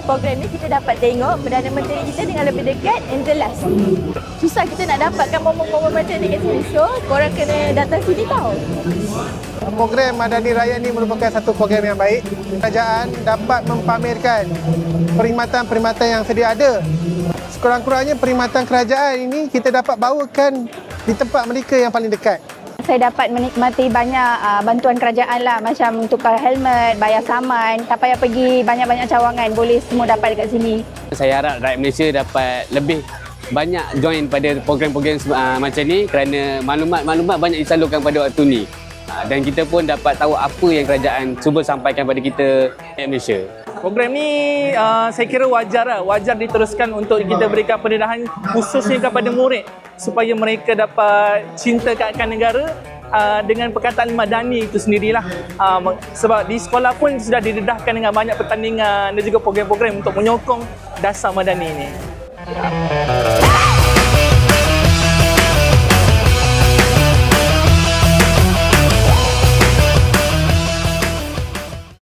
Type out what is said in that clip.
melalui program ni kita dapat tengok Perdana Menteri kita dengan lebih dekat and jelas. Susah kita nak dapatkan momen-momen macam ni kat sini. So, korang kena datang sini tau. Program Madani Raya ini merupakan satu program yang baik. Kerajaan dapat mempamerkan perkhidmatan-perkhidmatan yang sedia ada. Sekurang-kurangnya perkhidmatan kerajaan ini kita dapat bawakan di tempat mereka yang paling dekat. Saya dapat menikmati banyak bantuan kerajaan lah, macam tukar helmet, bayar saman, tak payah pergi banyak-banyak cawangan, boleh semua dapat dekat sini. Saya harap rakyat Malaysia dapat lebih banyak join pada program-program macam ni kerana maklumat-maklumat banyak disalurkan pada waktu ni. Dan kita pun dapat tahu apa yang kerajaan cuba sampaikan pada kita rakyat Malaysia. Program ni saya kira wajar diteruskan untuk kita berikan pendedahan khususnya kepada murid supaya mereka dapat cinta akan negara dengan perkataan madani itu sendirilah. Sebab di sekolah pun sudah didedahkan dengan banyak pertandingan dan juga program-program untuk menyokong dasar madani ini.